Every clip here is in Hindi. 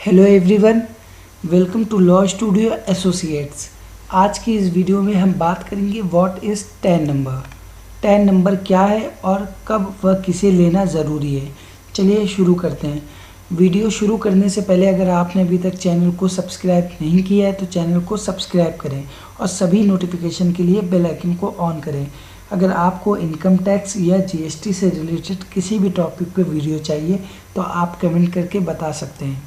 Hello everyone, welcome to Law Studio Associates. आज की इस वीडियो में हम बात करेंगे what is TAN number. TAN number क्या है और कब वह किसे लेना ज़रूरी है। चलिए शुरू करते हैं। वीडियो शुरू करने से पहले अगर आपने अभी तक चैनल को सब्सक्राइब नहीं किया है तो चैनल को सब्सक्राइब करें और सभी नोटिफिकेशन के लिए बेल आइकन को ऑन करें। अगर आपको इनकम टैक्स या जीएसटी से रिलेटेड किसी भी टॉपिक पर वीडियो चाहिए तो आप कमेंट करके बता सकते हैं।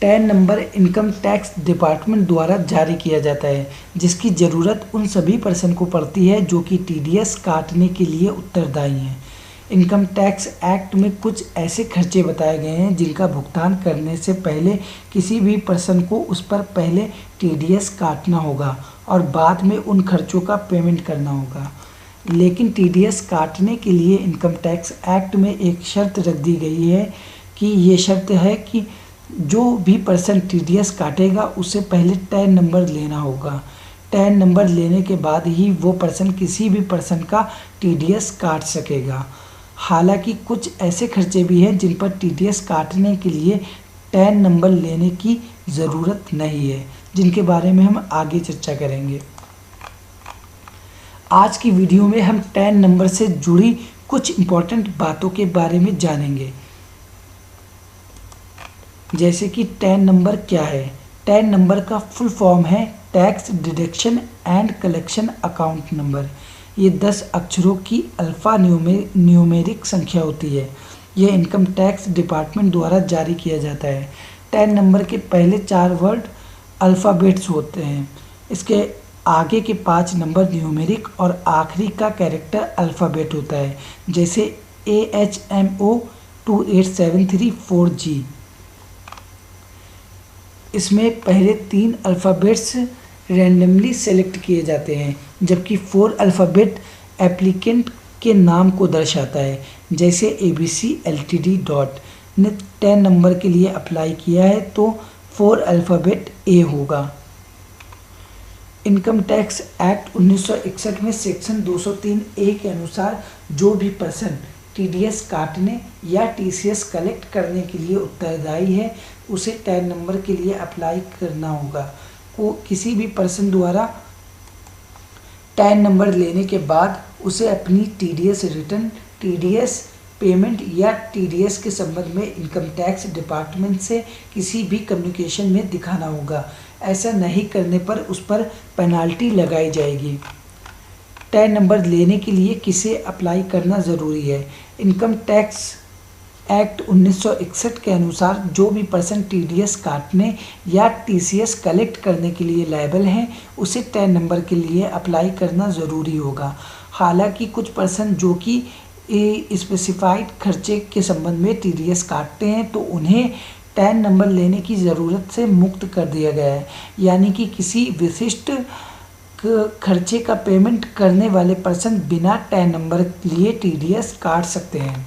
Tan number income tax department द्वारा जारी किया जाता है, जिसकी ज़रूरत उन सभी पर्सन को पड़ती है जो कि टीडीएस काटने के लिए उत्तरदायी हैं। इनकम टैक्स एक्ट में कुछ ऐसे खर्चे बताए गए हैं जिनका भुगतान करने से पहले किसी भी पर्सन को उस पर पहले टीडीएस काटना होगा और बाद में उन खर्चों का पेमेंट करना होगा। लेकिन टीडीएस काटने के लिए इनकम टैक्स एक्ट में एक शर्त रख दी गई है कि ये शर्त है कि जो भी पर्सन टीडीएस काटेगा उससे पहले टैन नंबर लेना होगा। टैन नंबर लेने के बाद ही वो पर्सन किसी भी पर्सन का टीडीएस काट सकेगा। हालांकि कुछ ऐसे खर्चे भी हैं जिन पर टीडीएस काटने के लिए टैन नंबर लेने की ज़रूरत नहीं है, जिनके बारे में हम आगे चर्चा करेंगे। आज की वीडियो में हम टैन नंबर से जुड़ी कुछ इम्पोर्टेंट बातों के बारे में जानेंगे, जैसे कि टैन नंबर क्या है। टैन नंबर का फुल फॉर्म है tax deduction and collection account number. ये 10 अक्षरों की अल्फ़ा न्यूमेरिक संख्या होती है। यह इनकम टैक्स डिपार्टमेंट द्वारा जारी किया जाता है। टैन नंबर के पहले 4 वर्ड अल्फ़ाबेट्स होते हैं। इसके आगे के 5 नंबर न्यूमेरिक और आखिरी का कैरेक्टर अल्फ़ाबेट होता है, जैसे AHMO 28734G। इसमें पहले 3 अल्फ़ाबेट्स रैंडमली सेलेक्ट किए जाते हैं, जबकि 4 अल्फ़ाबेट एप्लीकेंट के नाम को दर्शाता है, जैसे ABC LTD डॉट ने टैन नंबर के लिए अप्लाई किया है तो 4 अल्फ़ाबेट A होगा। इनकम टैक्स एक्ट 1961 में सेक्शन 203A के अनुसार जो भी पर्सन टीडीएस काटने या टीसीएस कलेक्ट करने के लिए उत्तरदायी है उसे टैन नंबर के लिए अप्लाई करना होगा। को किसी भी पर्सन द्वारा टैन नंबर लेने के बाद उसे अपनी टीडीएस रिटर्न, टीडीएस पेमेंट या टीडीएस के संबंध में इनकम टैक्स डिपार्टमेंट से किसी भी कम्युनिकेशन में दिखाना होगा। ऐसा नहीं करने पर उस पर पेनाल्टी लगाई जाएगी। टैन नंबर लेने के लिए किसे अप्लाई करना ज़रूरी है। इनकम टैक्स एक्ट 1961 के अनुसार जो भी पर्सन टीडीएस काटने या टीसीएस कलेक्ट करने के लिए लायबल हैं उसे टैन नंबर के लिए अप्लाई करना ज़रूरी होगा। हालांकि कुछ पर्सन जो कि स्पेसिफाइड खर्चे के संबंध में टीडीएस काटते हैं तो उन्हें टैन नंबर लेने की ज़रूरत से मुक्त कर दिया गया है, यानी कि किसी विशिष्ट खर्चे का पेमेंट करने वाले पर्सन बिना टैन नंबर लिए टीडीएस काट सकते हैं।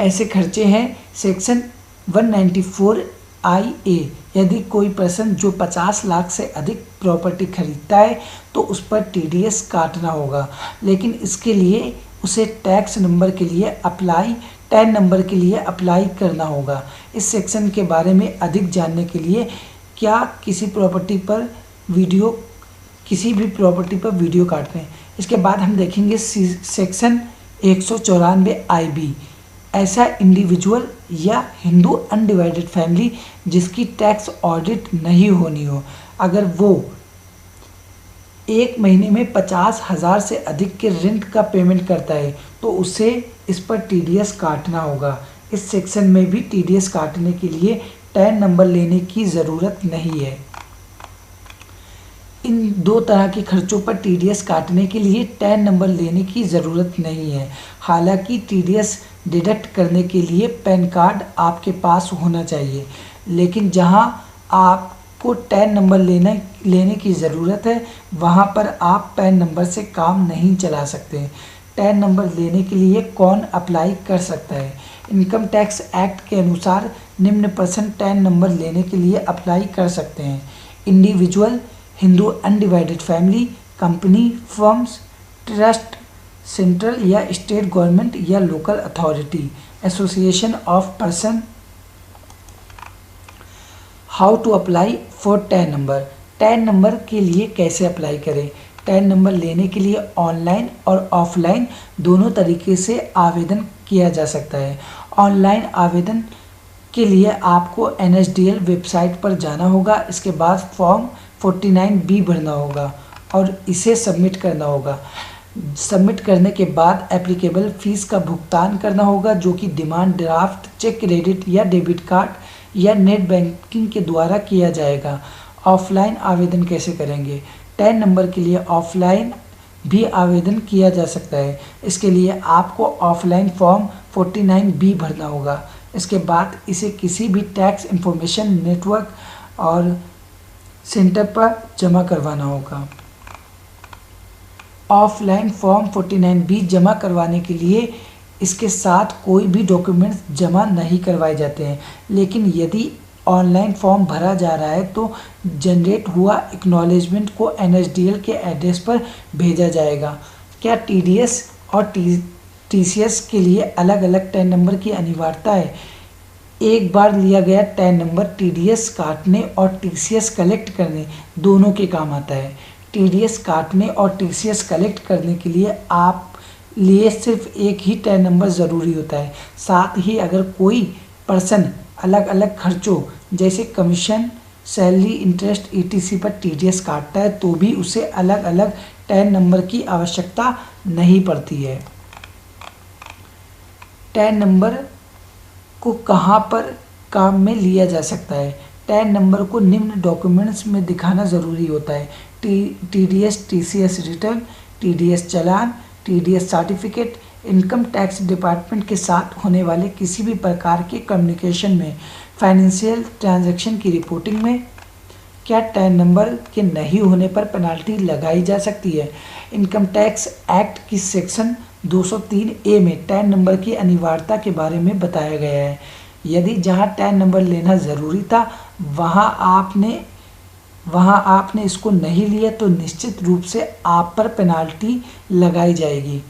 ऐसे खर्चे हैं सेक्शन 194IA। यदि कोई पर्सन जो 50 लाख से अधिक प्रॉपर्टी खरीदता है तो उस पर टीडीएस काटना होगा, लेकिन इसके लिए उसे टैक्स नंबर के लिए टैन नंबर के लिए अप्लाई करना होगा। इस सेक्शन के बारे में अधिक जानने के लिए किसी भी प्रॉपर्टी पर वीडियो काट रहे हैं। इसके बाद हम देखेंगे सेक्शन 194IB। ऐसा इंडिविजुअल या हिंदू अनडिवाइडेड फैमिली जिसकी टैक्स ऑडिट नहीं होनी हो, अगर वो 1 महीने में 50,000 से अधिक के रेंट का पेमेंट करता है तो उसे इस पर टीडीएस काटना होगा। इस सेक्शन में भी टीडीएस काटने के लिए टैन नंबर लेने की ज़रूरत नहीं है। इन 2 तरह के खर्चों पर टीडीएस काटने के लिए टैन नंबर लेने की ज़रूरत नहीं है। हालांकि टीडीएस डिडक्ट करने के लिए पैन कार्ड आपके पास होना चाहिए, लेकिन जहां आपको टैन नंबर लेने की ज़रूरत है वहां पर आप पैन नंबर से काम नहीं चला सकते। टैन नंबर लेने के लिए कौन अप्लाई कर सकता है। इनकम टैक्स एक्ट के अनुसार निम्न पर्सन टैन नंबर लेने के लिए अप्लाई कर सकते हैं: individual, Hindu undivided family, company, firms, trust, central या स्टेट गवर्नमेंट या local authority, association of person how to apply for TAN number. TAN number के लिए कैसे अप्लाई करें। टैन नंबर लेने के लिए ऑनलाइन और ऑफलाइन दोनों तरीके से आवेदन किया जा सकता है। ऑनलाइन आवेदन के लिए आपको NSDL वेबसाइट पर जाना होगा। इसके बाद फॉर्म 49B भरना होगा और इसे सबमिट करना होगा। सबमिट करने के बाद एप्लीकेबल फ़ीस का भुगतान करना होगा, जो कि डिमांड ड्राफ्ट, चेक, क्रेडिट या डेबिट कार्ड या नेट बैंकिंग के द्वारा किया जाएगा। ऑफलाइन आवेदन कैसे करेंगे। टैन नंबर के लिए ऑफलाइन भी आवेदन किया जा सकता है। इसके लिए आपको ऑफलाइन फॉर्म 49B भरना होगा। इसके बाद इसे किसी भी टैक्स इंफॉर्मेशन नेटवर्क और सेंटर पर जमा करवाना होगा। ऑफलाइन फॉर्म 49B जमा करवाने के लिए इसके साथ कोई भी डॉक्यूमेंट्स जमा नहीं करवाए जाते हैं, लेकिन यदि ऑनलाइन फॉर्म भरा जा रहा है तो जनरेट हुआ एक्नॉलेजमेंट को NSDL के एड्रेस पर भेजा जाएगा। क्या TDS और TCS के लिए अलग अलग टैन नंबर की अनिवार्यता है। एक बार लिया गया टैन नंबर TDS काटने और TCS कलेक्ट करने दोनों के काम आता है। TDS काटने और TCS कलेक्ट करने के लिए आप लिए सिर्फ एक ही टैन नंबर ज़रूरी होता है। साथ ही अगर कोई पर्सन अलग अलग खर्चों जैसे कमीशन, सैलरी, इंटरेस्ट ETC पर TDS काटता है तो भी उसे अलग अलग टैन नंबर की आवश्यकता नहीं पड़ती है। टैन नंबर को कहाँ पर काम में लिया जा सकता है। टैन नंबर को निम्न डॉक्यूमेंट्स में दिखाना ज़रूरी होता है। TDS TCS रिटर्न, TDS चालान, TDS certificate, income tax department के साथ होने वाले किसी भी प्रकार के कम्युनिकेशन में, फाइनेंशियल ट्रांजैक्शन की रिपोर्टिंग में। क्या टैन नंबर के नहीं होने पर पेनाल्टी लगाई जा सकती है। इनकम टैक्स एक्ट की सेक्शन 203A में टैन नंबर की अनिवार्यता के बारे में बताया गया है। यदि जहां टैन नंबर लेना ज़रूरी था वहां आपने इसको नहीं लिया तो निश्चित रूप से आप पर पेनाल्टी लगाई जाएगी।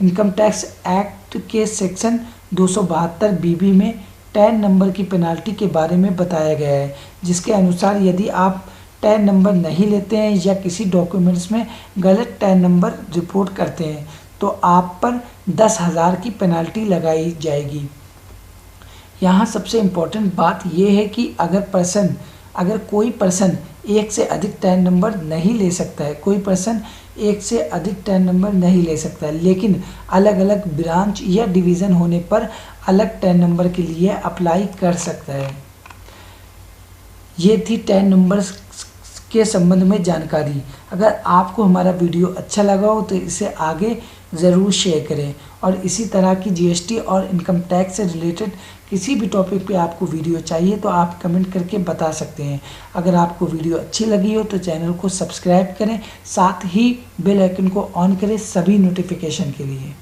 इनकम टैक्स एक्ट के सेक्शन 272BB में टैन नंबर की पेनाल्टी के बारे में बताया गया है, जिसके अनुसार यदि आप टैन नंबर नहीं लेते हैं या किसी डॉक्यूमेंट्स में गलत टैन नंबर रिपोर्ट करते हैं तो आप पर 10,000 की पेनाल्टी लगाई जाएगी। यहाँ सबसे इम्पोर्टेंट बात यह है कि अगर कोई पर्सन एक से अधिक टैन नंबर नहीं ले सकता है, कोई पर्सन एक से अधिक टैन नंबर नहीं ले सकता है, लेकिन अलग अलग ब्रांच या डिवीज़न होने पर अलग टैन नंबर के लिए अप्लाई कर सकता है। ये थी टैन नंबर के संबंध में जानकारी। अगर आपको हमारा वीडियो अच्छा लगा हो तो इसे आगे ज़रूर शेयर करें और इसी तरह की GST और इनकम टैक्स से रिलेटेड किसी भी टॉपिक पे आपको वीडियो चाहिए तो आप कमेंट करके बता सकते हैं। अगर आपको वीडियो अच्छी लगी हो तो चैनल को सब्सक्राइब करें, साथ ही बेल आइकन को ऑन करें सभी नोटिफिकेशन के लिए।